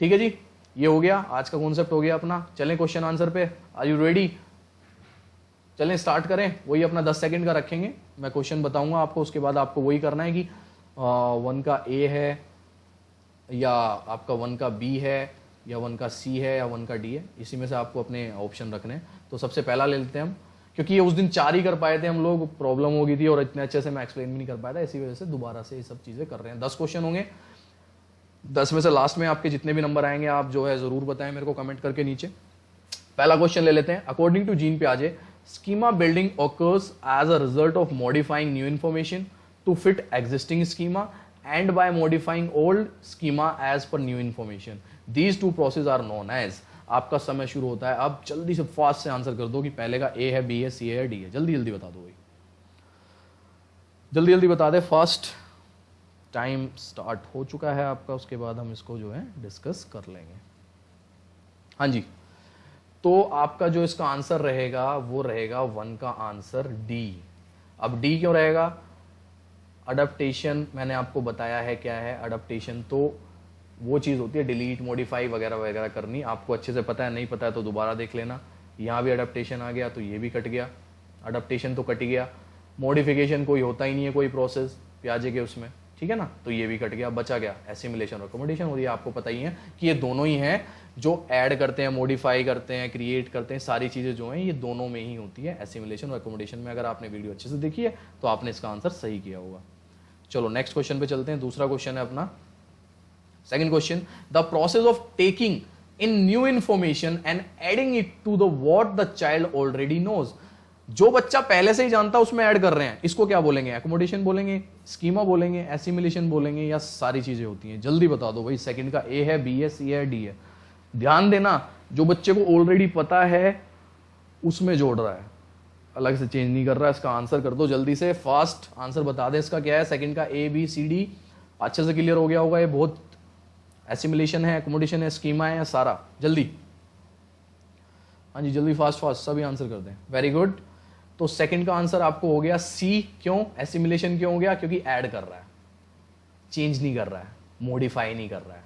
ठीक है जी, ये हो गया, आज का कॉन्सेप्ट हो गया अपना। चलें क्वेश्चन आंसर पे, आर यू रेडी? चलें स्टार्ट करें। वही अपना 10 सेकंड का रखेंगे, मैं क्वेश्चन बताऊंगा आपको, उसके बाद आपको वही करना है कि 1 का ए है, या आपका 1 का बी है, या 1 का सी है, या 1 का डी है। इसी में से आपको अपने ऑप्शन रखने हैं। तो सबसे पहला ले लेते हैं हम, क्योंकि ये उस दिन 4 ही कर पाए थे हम लोग, प्रॉब्लम हो गई थी और इतने अच्छे से मैं एक्सप्लेन भी नहीं कर पाया था, इसी वजह से दोबारा से ये सब चीजें कर रहे हैं। 10 क्वेश्चन होंगे, 10 में से लास्ट में आपके जितने भी नंबर आएंगे आप जो है जरूर बताएं मेरे को कमेंट करके नीचे। पहला क्वेश्चन ले लेते हैं। अकॉर्डिंग टू जीन पियाजे, schema building occurs as a result of modifying new information to fit existing schema and by modifying old schema as per new information. These two processes are known as। आपका समय शुरू होता है अब, जल्दी से fast से आंसर कर दो कि पहले का ए है, बी है, सी है, डी है। जल्दी जल्दी बता दो भाई, जल्दी जल्दी बता दे। फर्स्ट टाइम स्टार्ट हो चुका है आपका, उसके बाद हम इसको जो है डिस्कस कर लेंगे। हाँ जी, तो आपका जो इसका आंसर रहेगा वो रहेगा 1 का आंसर डी। अब डी क्यों रहेगा? अडप्टेशन मैंने आपको बताया है क्या है अडप्टेशन, तो वो चीज होती है डिलीट, मॉडिफाई वगैरह वगैरह करनी, आपको अच्छे से पता है, नहीं पता है तो दोबारा देख लेना। यहाँ भी अडप्टेशन आ गया तो ये भी कट गया, अडप्टेशन तो कट गया। मॉडिफिकेशन कोई होता ही नहीं है, कोई प्रोसेस पियाजे के उसमें, ठीक है ना, तो ये भी कट गया, बचा गया एसिमिलेशन और अकोमोडेशन। और ये आपको पता ही है कि ये दोनों ही हैं जो ऐड करते हैं, मॉडिफाई करते हैं, क्रिएट करते हैं, सारी चीजें जो हैं ये दोनों में ही होती है, एसिमिलेशन और अकोमोडेशन में। अगर आपने वीडियो अच्छे से देखी है तो आपने इसका आंसर सही किया होगा। चलो नेक्स्ट क्वेश्चन पे चलते हैं। दूसरा क्वेश्चन है अपना, second question, the process of taking in new information and adding it to the what the child already knows. जो बच्चा पहले से ही जानता है उसमें ऐड कर रहे हैं, इसको क्या बोलेंगे? एकोमोडेशन बोलेंगे, स्कीमा बोलेंगे, एसिमिलेशन बोलेंगे, या सारी चीजें होती हैं? जल्दी बता दो भाई। सेकंड का ए है, बी है, सी है, डी है। ध्यान देना, जो बच्चे को ऑलरेडी पता है उसमें जोड़ रहा है, अलग से चेंज नहीं कर रहा है। इसका आंसर कर दो जल्दी से, फास्ट आंसर बता दे। इसका क्या है? सेकंड का ए बी सी डी। अच्छे से क्लियर हो गया होगा ये, बहुत एसिमिलेशन है, एकोमोडेशन है, स्कीमा है, सारा। जल्दी, हाँ जी जल्दी, फास्ट फास्ट सभी आंसर कर दें। Very good. तो सेकंड का आंसर आपको हो गया सी। क्यों? एसिमिलेशन क्यों हो गया? क्योंकि ऐड कर रहा है, चेंज नहीं कर रहा है, मॉडिफाई नहीं कर रहा है,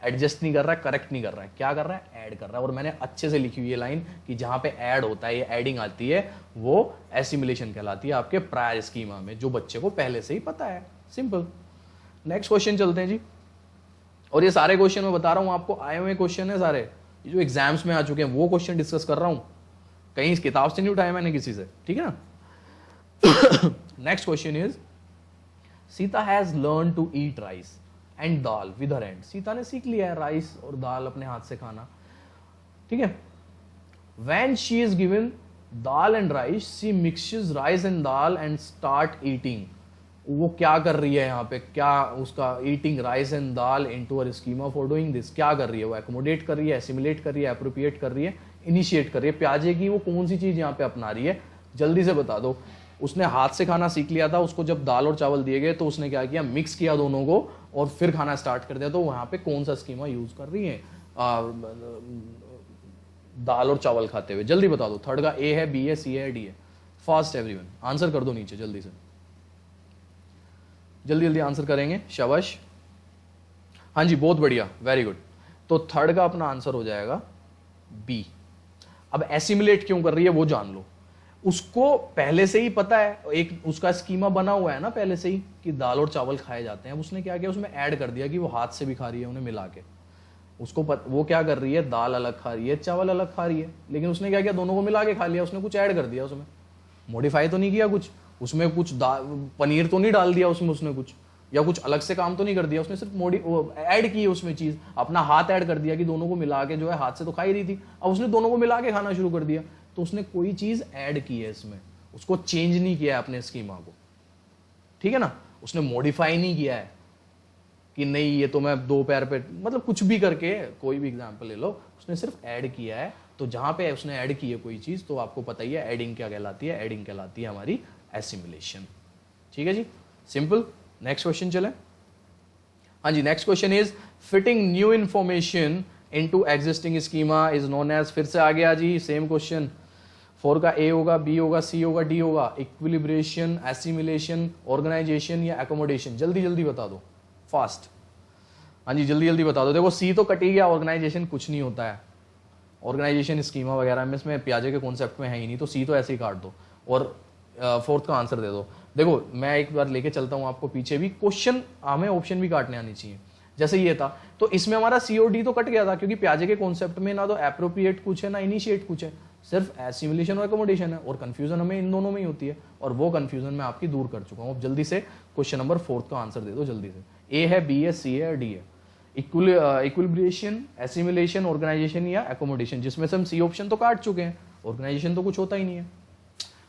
एडजस्ट नहीं कर रहा है, करेक्ट नहीं कर रहा है। क्या कर रहा है? ऐड कर रहा है। और मैंने अच्छे से लिखी हुई है लाइन कि जहां पे ऐड होता है, ये एडिंग आती है, वो एसिमिलेशन कहलाती है आपके प्रायर स्कीमा में, जो बच्चे को पहले से ही पता है। सिंपल। नेक्स्ट क्वेश्चन चलते हैं जी। और ये सारे क्वेश्चन मैं बता रहा हूं आपको, आए हुए क्वेश्चन है सारे, जो एग्जाम्स में आ चुके हैं वो क्वेश्चन डिस्कस कर रहा हूं, कहीं इस किताब से नहीं उठाया मैंने किसी से, ठीक है ना। Next question is, Sita has learn to eat rice and dal with her hand. Sita ने सीख लिया है राइस और दाल अपने हाथ से खाना, ठीक है। When she is given dal and rice, she mixes rice and dal and start eating. वो क्या कर रही है यहाँ पे? क्या उसका eating rice and dal into her schema for doing this, क्या कर रही है? वो एकोमोडेट कर रही है, एसिमिलेट कर रही है, अप्रोप्रिएट कर रही है, इनिशिएट कर रही है। प्याजे की वो कौन सी चीज यहाँ पे अपना रही है? जल्दी से बता दो। उसने हाथ से खाना सीख लिया था, उसको जब दाल और चावल दिए गए तो उसने क्या किया? मिक्स किया दोनों को और फिर खाना स्टार्ट कर दिया। तो वहां पे कौन सा स्कीमा यूज कर रही है दाल और चावल खाते हुए? जल्दी बता दो। थर्ड का ए है, बी है, सी है, डी है। फास्ट एवरीवन, आंसर कर दो नीचे जल्दी से, जल्दी जल्दी आंसर करेंगे, शाबाश। हाँ जी बहुत बढ़िया, वेरी गुड। तो थर्ड का अपना आंसर हो जाएगा बी। अब एसिमिलेट क्यों कर रही है वो जान लो। उसको पहले से ही पता है, एक उसका स्कीमा बना हुआ है ना पहले से ही कि दाल और चावल खाए जाते हैं। अब उसने क्या किया? उसमें ऐड कर दिया कि वो हाथ से भी खा रही है, उन्हें मिला के। उसको वो क्या कर रही है? दाल अलग खा रही है, चावल अलग खा रही है, लेकिन उसने क्या किया? दोनों को मिला के खा लिया। उसने कुछ ऐड कर दिया उसमें, मॉडिफाई तो नहीं किया कुछ उसमें, कुछ पनीर तो नहीं डाल दिया उसमें उसने कुछ, या कुछ अलग से काम तो नहीं कर दिया उसने, सिर्फ ऐड की है उसमें चीज, अपना हाथ ऐड कर दिया कि दोनों को मिला के, जो है हाथ से तो खा ही रही थी, अब उसने दोनों को मिला के खाना शुरू कर दिया। तो उसने कोई चीज ऐड की है इसमें, उसको चेंज नहीं किया है अपने स्कीमा को, ठीक है ना। उसने मॉडिफाई नहीं किया है कि नहीं ये तो मैं दो पैर पे, मतलब कुछ भी करके कोई भी एग्जांपल ले लो, उसने सिर्फ ऐड किया है। तो जहां पे उसने ऐड की है कोई चीज, तो आपको पता ही है एडिंग क्या कहलाती है? एडिंग कहलाती है हमारी एसिमिलेशन, ठीक है जी, सिंपल। नेक्स्ट क्वेश्चन चले। हाँ जी, next question is, fitting new information into existing schema is known as. फिर से आ गया जी सेम क्वेश्चन। 4 का ए होगा, बी होगा, सी होगा, डी होगा। इक्विलिब्रेशन, एसिमिलेशन, ऑर्गेनाइजेशन या एकोमोडेशन? जल्दी जल्दी बता दो, फास्ट। हाँ जी जल्दी जल्दी बता दो। देखो सी तो कट ही गया, ऑर्गेनाइजेशन कुछ नहीं होता है। ऑर्गेनाइजेशन स्कीमा वगैरह में, इसमें पियाजे के कॉन्सेप्ट में है ही नहीं, तो सी तो ऐसे ही काट दो और फोर्थ का आंसर दे दो। देखो मैं एक बार लेके चलता हूं आपको पीछे भी, क्वेश्चन हमें ऑप्शन भी काटने आनी चाहिए। जैसे ये था, तो इसमें हमारा सी और डी तो कट गया था, क्योंकि पियाजे के कॉन्सेप्ट में ना तो एप्रोप्रिएट कुछ है ना इनिशिएट कुछ है, सिर्फ एसिमिलेशन और एकोमोडेशन है। और कंफ्यूजन हमें इन दोनों में ही होती है, और वो कंफ्यूजन मैं आपकी दूर कर चुका हूं। अब जल्दी से क्वेश्चन नंबर 4 का आंसर दे दो जल्दी से। ए है, बी है, सी है, डी है। इक्विलिब्रेशन, एसिमिलेशन, ऑर्गेनाइजेशन या एकोमोडेशन, जिसमें से हम सी ऑप्शन तो काट चुके हैं, ऑर्गेनाइजेशन तो कुछ होता ही नहीं है।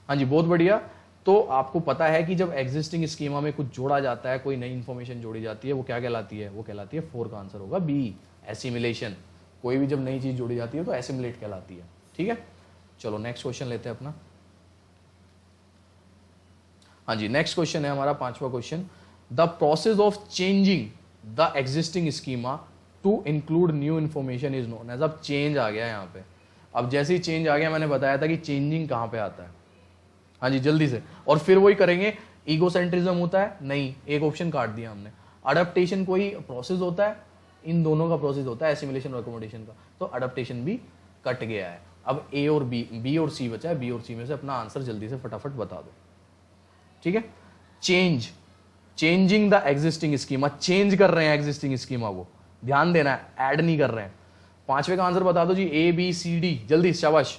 हाँ जी बहुत बढ़िया। तो आपको पता है कि जब एग्जिस्टिंग स्कीमा में कुछ जोड़ा जाता है, कोई नई इंफॉर्मेशन जोड़ी जाती है, वो क्या कहलाती है? वो कहलाती है, 4 का आंसर होगा बी, एसिमिलेशन। कोई भी जब नई चीज जोड़ी जाती है तो एसिमिलेट कहलाती है, ठीक है। चलो नेक्स्ट क्वेश्चन लेते हैं अपना। हाँ जी नेक्स्ट क्वेश्चन है हमारा 5वां question. The process of changing the existing schema to include new information is known as. अब चेंज आ गया यहाँ पे। अब जैसे ही चेंज आ गया, मैंने बताया था कि चेंजिंग कहां पे आता है। हाँ जी जल्दी से, और फिर वही करेंगे। ईगोसेंट्रिज्म होता है? नहीं, एक ऑप्शन काट दिया हमने। अडेप्टेशन कोई प्रोसेस होता है? इन दोनों का प्रोसेस होता है, एसिमिलेशन और एकोमोडेशन का, तो अडेप्टेशन भी कट गया है। अब ए और बी और सी बचा है। बी और सी में से अपना आंसर जल्दी से फटाफट बता दो, ठीक है। Change, changing the existing schema, change कर रहे हैं एग्जिस्टिंग स्कीमा को, ध्यान देना है, ऐड नहीं कर रहे हैं। 5वें का आंसर बता दो जी, ए बी सी डी, जल्दी, शाबाश।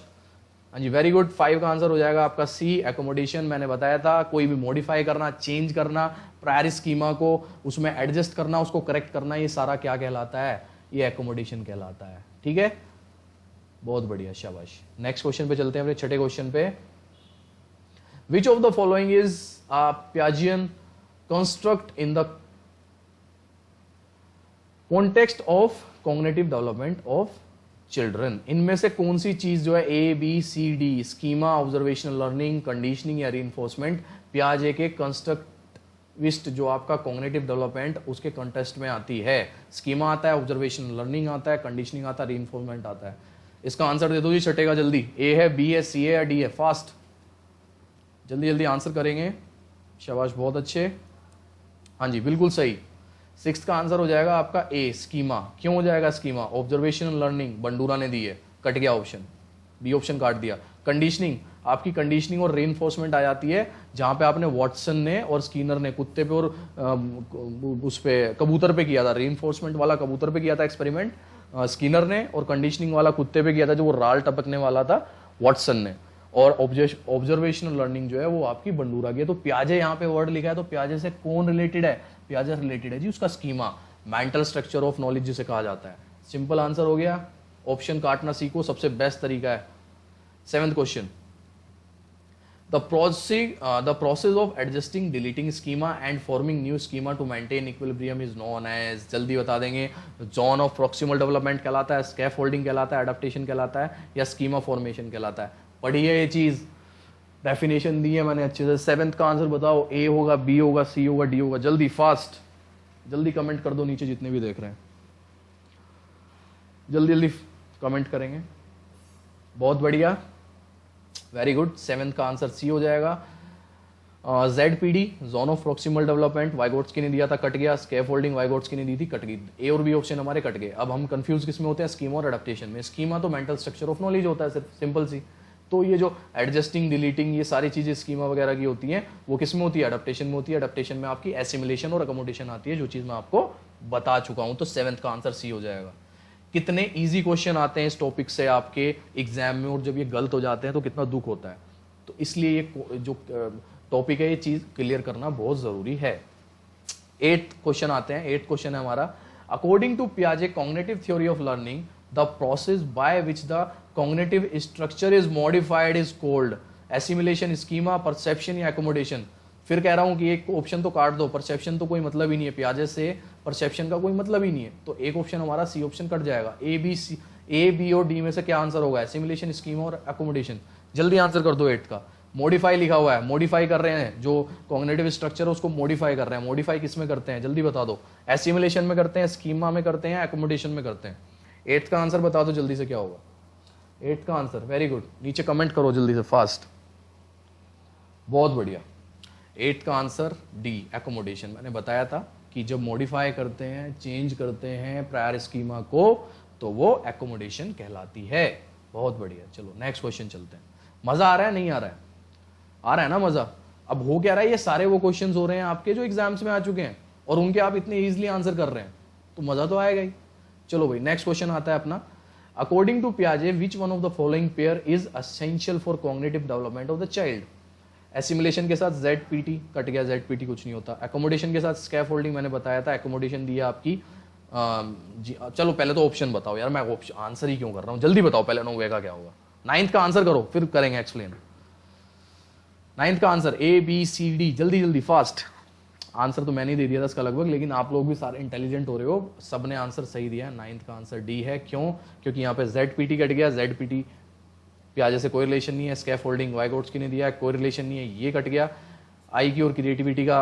हाँ जी, वेरी गुड। 5 का आंसर हो जाएगा आपका सी, एकोमोडेशन। मैंने बताया था कोई भी मॉडिफाई करना, चेंज करना, प्रायर स्कीमा को उसमें एडजस्ट करना, उसको करेक्ट करना, ये सारा क्या कहलाता है, ये एकोमोडेशन कहलाता है। ठीक है, बहुत बढ़िया, शाबाश। नेक्स्ट क्वेश्चन पे चलते हैं, अपने छठे क्वेश्चन पे। Which of the following is Piagetian construct in the context of cognitive development of children? इनमें से कौन सी चीज जो है, A B C D, schema, observational learning, conditioning या रीइंफोर्समेंट, पियाजे के कंस्ट्रक्टिविस्ट जो आपका कॉग्निटिव डेवलपमेंट उसके कंटेस्ट में आती है? स्कीमा आता है, ऑब्जर्वेशनल लर्निंग आता है, कंडीशनिंग आता है, रीइंफोर्समेंट आता है। इसका आंसर दे दो जी छठे का, जल्दी। ए है, बी है, सी है या डी है? फास्ट, जल्दी जल्दी आंसर करेंगे, शाबाश, बहुत अच्छे। हाँ जी, बिल्कुल सही। 6 का आंसर हो जाएगा आपका ए, स्कीमा। क्यों हो जाएगा स्कीमा? ऑब्जर्वेशनल लर्निंग बंडूरा ने दी है, कट गया ऑप्शन, बी ऑप्शन काट दिया। कंडीशनिंग, आपकी कंडीशनिंग और रीइंफोर्समेंट आ जाती है जहां पे आपने वॉटसन ने और स्कीनर ने कुत्ते पे और उस पे कबूतर पे किया था। रीइंफोर्समेंट वाला कबूतर पे किया था एक्सपेरिमेंट स्कीनर ने, और कंडीशनिंग वाला कुत्ते पे किया था जो वो राल टपकने वाला था वॉटसन ने, और ऑब्जर्वेशनल लर्निंग जो है वो आपकी बंडूरा की है। तो प्याजे यहाँ पे वर्ड लिखा है, तो प्याजे से कौन रिलेटेड है? प्याजे रिलेटेड है जी उसका schema, mental structure of knowledge जिसे कहा जाता है। सिंपल आंसर हो गया, ऑप्शन काटना सीखो, सबसे बेस्ट तरीका है। 7th question, the process of adjusting, deleting schema and forming new schema to maintain equilibrium is known as, जल्दी बता देंगे। जोन ऑफ प्रॉक्सिमल डेवलपमेंट कहलाता है, स्कैफोल्डिंग कहलाता है, एडाप्टेशन कहलाता है, या स्कीमा फॉर्मेशन कहलाता है? पढ़िए ये चीज, डेफिनेशन दी है मैंने अच्छे से। 7th का आंसर बताओ, ए होगा, बी होगा, सी होगा, डी होगा? जल्दी, फास्ट, जल्दी कमेंट कर दो नीचे जितने भी देख रहे हैं, जल्दी जल्दी कमेंट करेंगे। बहुत बढ़िया, वेरी गुड। 7th का आंसर सी हो जाएगा। ZPD, zone of proximal development, Vygotsky ने दिया था, कट गया। स्कैफोल्डिंग वाइगोट्स्की ने दी थी, कट गई। ए और बी ऑप्शन हमारे कट गए। अब हम कंफ्यूज किस में होते हैं? स्कीमा और एडेप्टेशन में। स्कीमा तो मेंटल स्ट्रक्चर ऑफ नॉलेज होता है, सिर्फ सिंपल सी। तो ये जो एडजस्टिंग, डिलीटिंग, ये सारी चीजें स्कीमा वगैरह की होती हैं, वो किस में होती है? एडेप्टेशन में होती है। एडेप्टेशन में आपकी एसिमिलेशन और अकोमोडेशन आती है, जो चीज मैं आपको बता चुका हूं। तो 7th का आंसर सी हो जाएगा। कितने इजी क्वेश्चन आते हैं इस टॉपिक से आपके एग्जाम में, और जब ये गलत हो जाते हैं तो कितना दुख होता है। तो इसलिए ये जो टॉपिक है, ये चीज क्लियर करना बहुत जरूरी है। 8th क्वेश्चन आते हैं। 8th क्वेश्चन है हमारा, अकॉर्डिंग टू पियाजे cognitive theory of learning, the process by which the cognitive structure is modified is called assimilation, schema, perception या एकोमोडेशन? फिर कह रहा हूं कि एक ऑप्शन तो काट दो, परसेप्शन तो कोई मतलब ही नहीं है, पियाजे से परसेप्शन का कोई मतलब ही नहीं है, तो एक ऑप्शन हमारा सी ऑप्शन कट जाएगा। ए बी और डी में से क्या आंसर होगा? एसिमिलेशन, स्कीमा और एकोमोडेशन? जल्दी आंसर कर दो 8th का। मॉडिफाई लिखा हुआ है, मॉडिफाई कर रहे हैं, जो कॉग्निटिव स्ट्रक्चर है उसको मॉडिफाई कर रहे हैं। मॉडिफाई किस में करते हैं? जल्दी बता दो। एसिमिलेशन में करते हैं, स्कीमा में करते हैं, एकोमोडेशन में करते हैं? 8th का आंसर बता दो जल्दी से, क्या होगा 8th का आंसर? वेरी गुड, नीचे कमेंट करो जल्दी से, फास्ट, बहुत बढ़िया। 8th का आंसर डी, एकोमोडेशन। मैंने बताया था कि जब मॉडिफाई करते हैं, चेंज करते हैं प्रायर स्कीमा को, तो वो एकोमोडेशन कहलाती है। बहुत बढ़िया, चलो नेक्स्ट क्वेश्चन चलते हैं। मजा आ रहा है, नहीं आ रहा है? आ रहा है ना मजा? अब हो क्या रहा है, ये सारे वो क्वेश्चंस हो रहे हैं आपके जो एग्जाम्स में आ चुके हैं, और उनके आप इतने इजीली आंसर कर रहे हैं, तो मजा तो आएगा ही। चलो भाई, नेक्स्ट क्वेश्चन आता है अपना, अकॉर्डिंग टू पियाजे which one of the following pair is essential for cognitive development of the child? Assimilation के साथ ZPT, कट गया, ZPT कुछ नहीं होता। एकोमोडेशन के साथ स्कैफोल्डिंग, मैंने बताया था, एकोमोडेशन दिया आपकी जी। चलो पहले तो ऑप्शन बताओ यार, मैं ऑप्शन आंसर ही क्यों कर रहा हूँ, जल्दी बताओ पहले 9 का क्या होगा। 9th का आंसर करो, फिर करेंगे एक्सप्लेन। 9th का answer A B C D, जल्दी जल्दी फास्ट। आंसर तो मैंने ही दे दिया था इसका लगभग, लेकिन आप लोग भी सारे इंटेलिजेंट हो रहे हो, सबने आंसर सही दिया है। 9th का आंसर D है। क्यों? क्योंकि यहाँ पे ZPT कट गया, ZPT पियाजे से कोई रिलेशन नहीं है। स्कैफोल्डिंग वाइगोट्स्की ने दिया है, कोई रिलेशन नहीं है, ये कट गया। आई की और क्रिएटिविटी का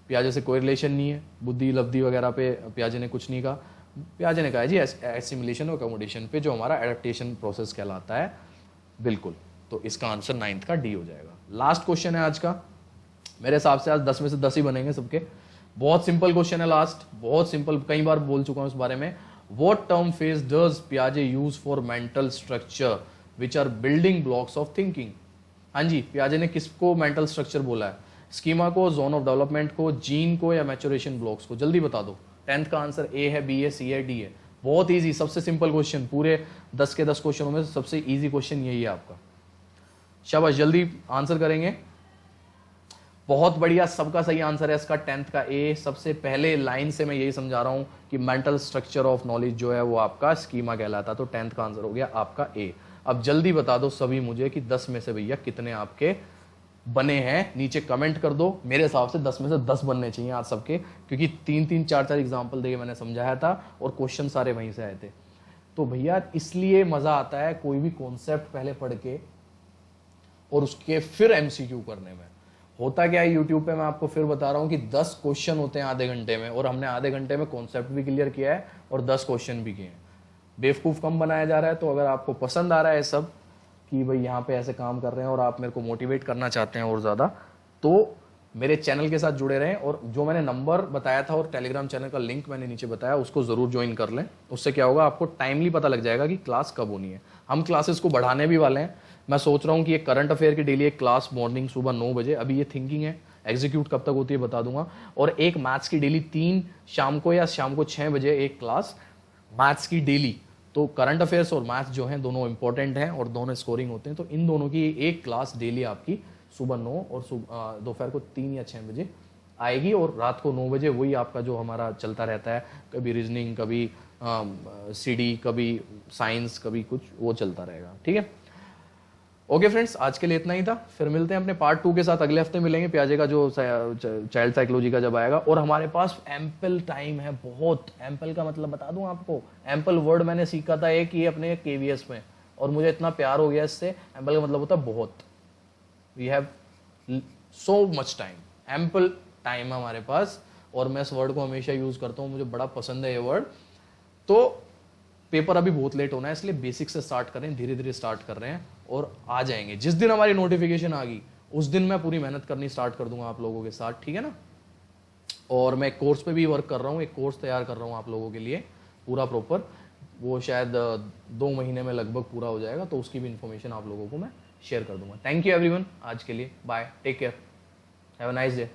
पियाजे से कोई रिलेशन नहीं है। बुद्धि लब्धि वगैरह पे पियाजे ने कुछ नहीं कहा। पियाजे ने कहा है जी एसिमिलेशन और अकोमोडेशन पे, जो हमारा एडेप्टेशन प्रोसेस कहलाता है। बिल्कुल, तो इसका आंसर 9th का D हो जाएगा। लास्ट क्वेश्चन है आज का, मेरे हिसाब से आज 10 में से 10 ही बनेंगे सबके। बहुत सिंपल क्वेश्चन है लास्ट, बहुत सिंपल, कई बार बोल चुका हूं इस बारे में। व्हाट टर्म फेज डज पियाजे use for mental structure which are building blocks of thinking? हाँ जी, पियाजे ने किसको मेंटल स्ट्रक्चर बोला है? स्कीमा को, जोन ऑफ डेवलपमेंट को, जीन को या मैचुरेशन ब्लॉक्स को? जल्दी बता दो। 10th का आंसर ए है, बी है, सी है, डी है। बहुत इजी, सबसे सिंपल क्वेश्चन, पूरे 10 के 10 क्वेश्चनों में सबसे इजी क्वेश्चन यही है आपका। शाबाश, जल्दी आंसर करेंगे। बहुत बढ़िया, सबका सही आंसर है इसका 10th का ए। सबसे पहले लाइन से मैं यही समझा रहा हूं कि मेंटल स्ट्रक्चर ऑफ नॉलेज जो है वो आपका स्कीमा कहलाता है। तो 10th का आंसर हो गया आपका ए। अब जल्दी बता दो सभी मुझे कि 10 में से भैया कितने आपके बने हैं, नीचे कमेंट कर दो। मेरे हिसाब से 10 में से 10 बनने चाहिए आज सबके, क्योंकि 3-3, 4-4 एग्जाम्पल देके मैंने समझाया था और क्वेश्चन सारे वहीं से आए थे। तो भैया इसलिए मजा आता है कोई भी कॉन्सेप्ट पहले पढ़ के और उसके फिर एमसीक्यू करने में। होता क्या है यूट्यूब पे, मैं आपको फिर बता रहा हूँ कि 10 क्वेश्चन होते हैं आधे घंटे में, और हमने आधे घंटे में कॉन्सेप्ट भी क्लियर किया है और 10 क्वेश्चन भी किए हैं। बेवकूफ़ कम बनाया जा रहा है। तो अगर आपको पसंद आ रहा है सब कि भाई यहाँ पे ऐसे काम कर रहे हैं और आप मेरे को मोटिवेट करना चाहते हैं और ज़्यादा, तो मेरे चैनल के साथ जुड़े रहें। और जो मैंने नंबर बताया था और टेलीग्राम चैनल का लिंक मैंने नीचे बताया, उसको ज़रूर ज्वाइन कर लें। उससे क्या होगा, आपको टाइमली पता लग जाएगा कि क्लास कब होनी है। हम क्लासेस को बढ़ाने भी वाले हैं। मैं सोच रहा हूँ कि एक करंट अफेयर की डेली एक क्लास मॉर्निंग सुबह 9 बजे, अभी ये थिंकिंग है, एग्जीक्यूट कब तक होती है बता दूंगा। और एक मैथ्स की डेली 3 शाम को या शाम को 6 बजे एक क्लास मैथ्स की डेली। तो करंट अफेयर्स और मैथ्स जो हैं दोनों इंपॉर्टेंट हैं और दोनों स्कोरिंग होते हैं। तो इन दोनों की एक क्लास डेली आपकी सुबह 9 और दोपहर को 3 या 6 बजे आएगी, और रात को 9 बजे वही आपका जो हमारा चलता रहता है, कभी रीजनिंग, कभी सीडी, कभी साइंस, कभी कुछ, वो चलता रहेगा। ठीक है, ओके फ्रेंड्स, आज के लिए इतना ही था। फिर मिलते हैं अपने पार्ट 2 के साथ, अगले हफ्ते मिलेंगे प्याजे का जो चाइल्ड साइकोलॉजी का जब आएगा। और हमारे पास एम्पल टाइम है, बहुत। एम्पल का मतलब बता दूं आपको, एम्पल वर्ड मैंने सीखा था एक, ये अपने केवीएस में, और मुझे इतना प्यार हो गया इससे। एम्पल का मतलब होता है बहुत। We have so much time, ample time है हमारे पास, और मैं इस वर्ड को हमेशा यूज करता हूँ, मुझे बड़ा पसंद है ये वर्ड। तो पेपर अभी बहुत लेट होना है, इसलिए बेसिक से स्टार्ट करें, धीरे धीरे स्टार्ट कर रहे हैं और आ जाएंगे। जिस दिन हमारी नोटिफिकेशन आ गई उस दिन मैं पूरी मेहनत करनी स्टार्ट कर दूंगा आप लोगों के साथ, ठीक है ना। और मैं कोर्स पे भी वर्क कर रहा हूँ, एक कोर्स तैयार कर रहा हूँ आप लोगों के लिए पूरा प्रॉपर, वो शायद 2 महीने में लगभग पूरा हो जाएगा। तो उसकी भी इन्फॉर्मेशन आप लोगों को मैं शेयर कर दूंगा। थैंक यू एवरीवन, आज के लिए bye, take care, have a nice day.